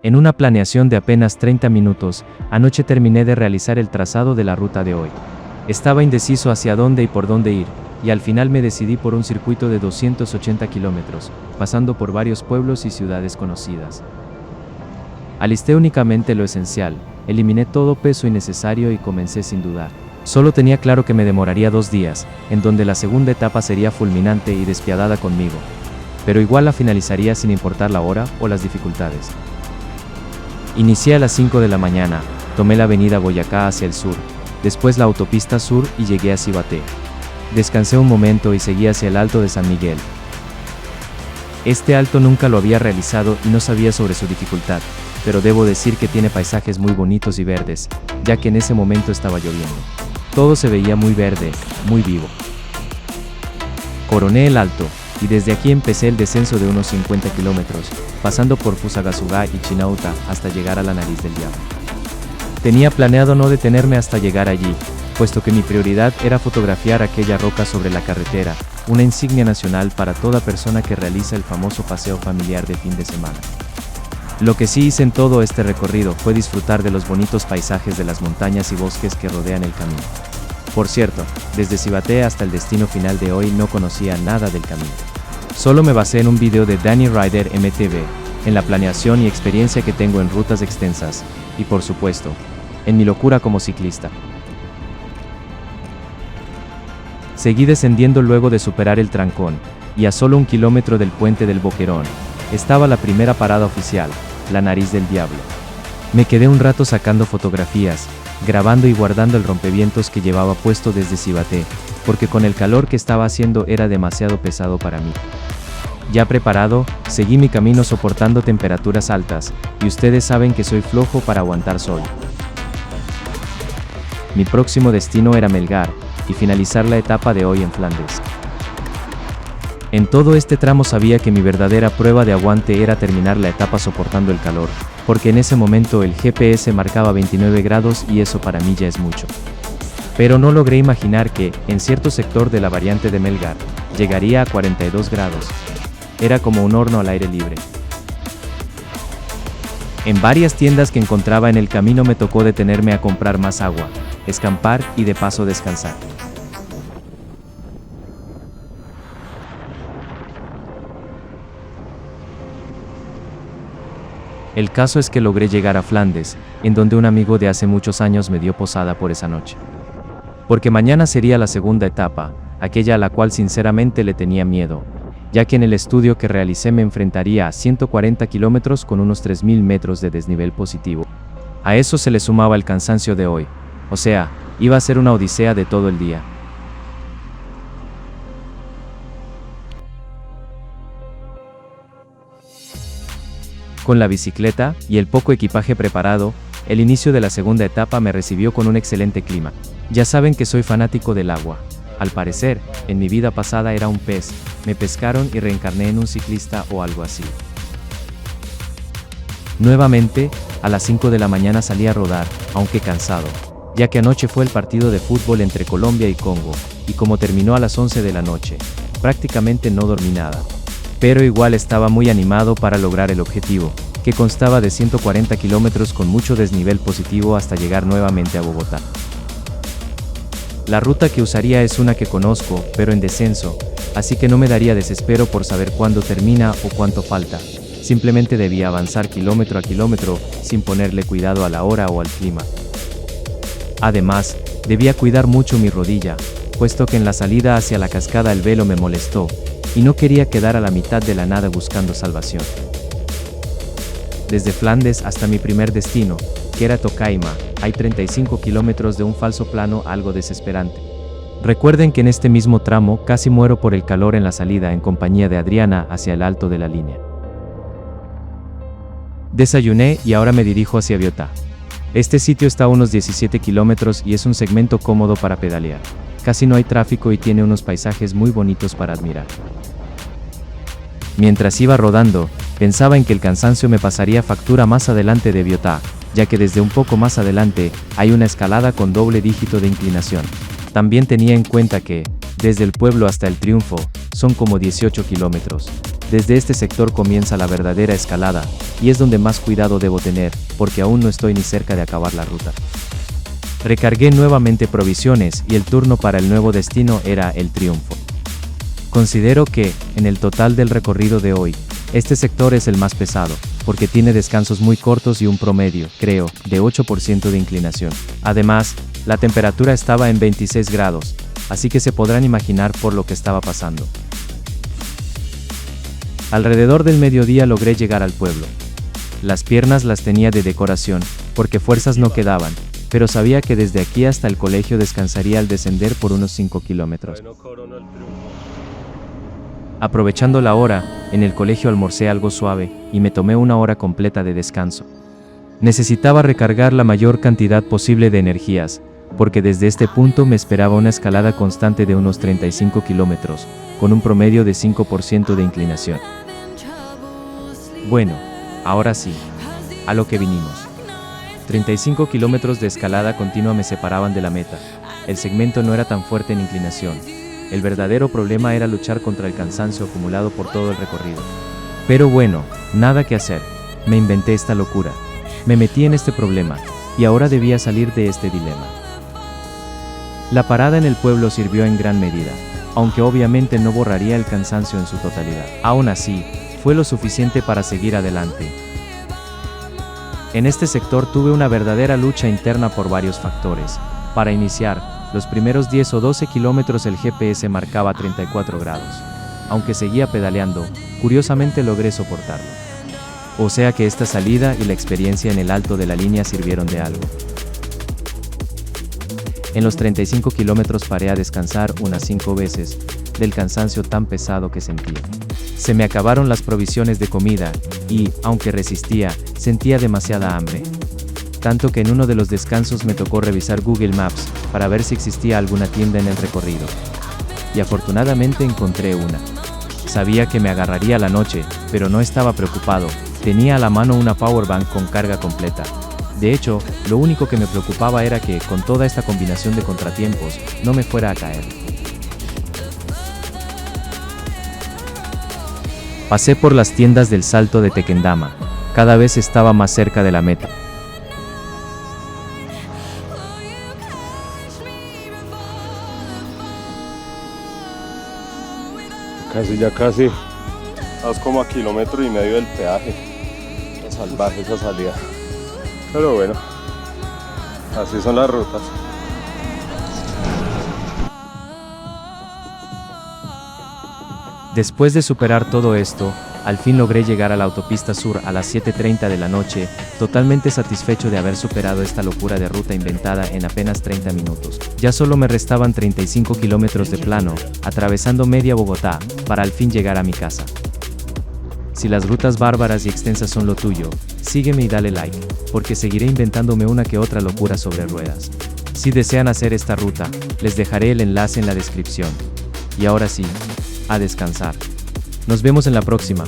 En una planeación de apenas 30 minutos, anoche terminé de realizar el trazado de la ruta de hoy. Estaba indeciso hacia dónde y por dónde ir, y al final me decidí por un circuito de 280 kilómetros, pasando por varios pueblos y ciudades conocidas. Alisté únicamente lo esencial, eliminé todo peso innecesario y comencé sin dudar. Solo tenía claro que me demoraría 2 días, en donde la segunda etapa sería fulminante y despiadada conmigo. Pero igual la finalizaría sin importar la hora o las dificultades. Inicié a las 5 de la mañana, tomé la avenida Boyacá hacia el sur, después la autopista sur y llegué a Cibaté. Descansé un momento y seguí hacia el Alto de San Miguel. Este alto nunca lo había realizado y no sabía sobre su dificultad, pero debo decir que tiene paisajes muy bonitos y verdes, ya que en ese momento estaba lloviendo. Todo se veía muy verde, muy vivo. Coroné el alto, y desde aquí empecé el descenso de unos 50 kilómetros, pasando por Fusagasugá y Chinauta hasta llegar a la Nariz del Diablo. Tenía planeado no detenerme hasta llegar allí, puesto que mi prioridad era fotografiar aquella roca sobre la carretera, una insignia nacional para toda persona que realiza el famoso paseo familiar de fin de semana. Lo que sí hice en todo este recorrido fue disfrutar de los bonitos paisajes de las montañas y bosques que rodean el camino. Por cierto, desde Cibaté hasta el destino final de hoy no conocía nada del camino. Solo me basé en un video de Danny Rider MTV, en la planeación y experiencia que tengo en rutas extensas, y por supuesto, en mi locura como ciclista. Seguí descendiendo luego de superar el trancón, y a solo 1 kilómetro del puente del Boquerón, estaba la primera parada oficial, la Nariz del Diablo. Me quedé un rato sacando fotografías, grabando y guardando el rompevientos que llevaba puesto desde Cibaté, porque con el calor que estaba haciendo era demasiado pesado para mí. Ya preparado, seguí mi camino soportando temperaturas altas, y ustedes saben que soy flojo para aguantar sol. Mi próximo destino era Melgar, y finalizar la etapa de hoy en Flandes. En todo este tramo sabía que mi verdadera prueba de aguante era terminar la etapa soportando el calor, porque en ese momento el GPS marcaba 29 grados y eso para mí ya es mucho. Pero no logré imaginar que, en cierto sector de la variante de Melgar, llegaría a 42 grados. Era como un horno al aire libre. En varias tiendas que encontraba en el camino me tocó detenerme a comprar más agua, escampar y de paso descansar. El caso es que logré llegar a Flandes, en donde un amigo de hace muchos años me dio posada por esa noche. Porque mañana sería la segunda etapa, aquella a la cual sinceramente le tenía miedo, ya que en el estudio que realicé me enfrentaría a 140 kilómetros con unos 3000 metros de desnivel positivo. A eso se le sumaba el cansancio de hoy, o sea, iba a ser una odisea de todo el día. Con la bicicleta y el poco equipaje preparado, el inicio de la segunda etapa me recibió con un excelente clima. Ya saben que soy fanático del agua. Al parecer, en mi vida pasada era un pez, me pescaron y reencarné en un ciclista o algo así. Nuevamente, a las 5 de la mañana salí a rodar, aunque cansado, ya que anoche fue el partido de fútbol entre Colombia y Congo, y como terminó a las 11 de la noche, prácticamente no dormí nada. Pero igual estaba muy animado para lograr el objetivo, que constaba de 140 kilómetros con mucho desnivel positivo hasta llegar nuevamente a Bogotá. La ruta que usaría es una que conozco, pero en descenso, así que no me daría desespero por saber cuándo termina o cuánto falta. Simplemente debía avanzar kilómetro a kilómetro, sin ponerle cuidado a la hora o al clima. Además, debía cuidar mucho mi rodilla, puesto que en la salida hacia la cascada el velo me molestó, y no quería quedar a la mitad de la nada buscando salvación. Desde Flandes hasta mi primer destino, que era Tocaima, hay 35 kilómetros de un falso plano algo desesperante. Recuerden que en este mismo tramo casi muero por el calor en la salida en compañía de Adriana hacia el alto de la línea. Desayuné y ahora me dirijo hacia Biotá. Este sitio está a unos 17 kilómetros y es un segmento cómodo para pedalear. Casi no hay tráfico y tiene unos paisajes muy bonitos para admirar. Mientras iba rodando, pensaba en que el cansancio me pasaría factura más adelante de Biotá, ya que desde un poco más adelante, hay una escalada con doble dígito de inclinación. También tenía en cuenta que, desde el pueblo hasta el Triunfo, son como 18 kilómetros. Desde este sector comienza la verdadera escalada, y es donde más cuidado debo tener, porque aún no estoy ni cerca de acabar la ruta. Recargué nuevamente provisiones y el turno para el nuevo destino era El Triunfo. Considero que, en el total del recorrido de hoy, este sector es el más pesado, porque tiene descansos muy cortos y un promedio, creo, de 8% de inclinación. Además, la temperatura estaba en 26 grados, así que se podrán imaginar por lo que estaba pasando. Alrededor del mediodía logré llegar al pueblo. Las piernas las tenía de decoración, porque fuerzas no quedaban, pero sabía que desde aquí hasta el colegio descansaría al descender por unos 5 kilómetros. Aprovechando la hora, en el colegio almorcé algo suave, y me tomé una hora completa de descanso. Necesitaba recargar la mayor cantidad posible de energías, porque desde este punto me esperaba una escalada constante de unos 35 kilómetros, con un promedio de 5% de inclinación. Bueno, ahora sí, a lo que vinimos. 35 kilómetros de escalada continua me separaban de la meta. El segmento no era tan fuerte en inclinación. El verdadero problema era luchar contra el cansancio acumulado por todo el recorrido. Pero bueno, nada que hacer. Me inventé esta locura. Me metí en este problema, y ahora debía salir de este dilema. La parada en el pueblo sirvió en gran medida, aunque obviamente no borraría el cansancio en su totalidad. Aún así, fue lo suficiente para seguir adelante. En este sector tuve una verdadera lucha interna por varios factores. Para iniciar, los primeros 10 o 12 kilómetros el GPS marcaba 34 grados. Aunque seguía pedaleando, curiosamente logré soportarlo. O sea que esta salida y la experiencia en el alto de la línea sirvieron de algo. En los 35 kilómetros paré a descansar unas 5 veces, del cansancio tan pesado que sentía. Se me acabaron las provisiones de comida, y, aunque resistía, sentía demasiada hambre. Tanto que en uno de los descansos me tocó revisar Google Maps, para ver si existía alguna tienda en el recorrido. Y afortunadamente encontré una. Sabía que me agarraría la noche, pero no estaba preocupado, tenía a la mano una powerbank con carga completa. De hecho, lo único que me preocupaba era que, con toda esta combinación de contratiempos, no me fuera a caer. Pasé por las tiendas del Salto de Tequendama, cada vez estaba más cerca de la meta. Ya casi, estamos como a 1,5 kilómetros del peaje. Es salvaje esa salida. Pero bueno, así son las rutas. Después de superar todo esto, al fin logré llegar a la autopista sur a las 7:30 de la noche, totalmente satisfecho de haber superado esta locura de ruta inventada en apenas 30 minutos. Ya solo me restaban 35 kilómetros de plano, atravesando media Bogotá, para al fin llegar a mi casa. Si las rutas bárbaras y extensas son lo tuyo, sígueme y dale like, porque seguiré inventándome una que otra locura sobre ruedas. Si desean hacer esta ruta, les dejaré el enlace en la descripción. Y ahora sí, a descansar. Nos vemos en la próxima.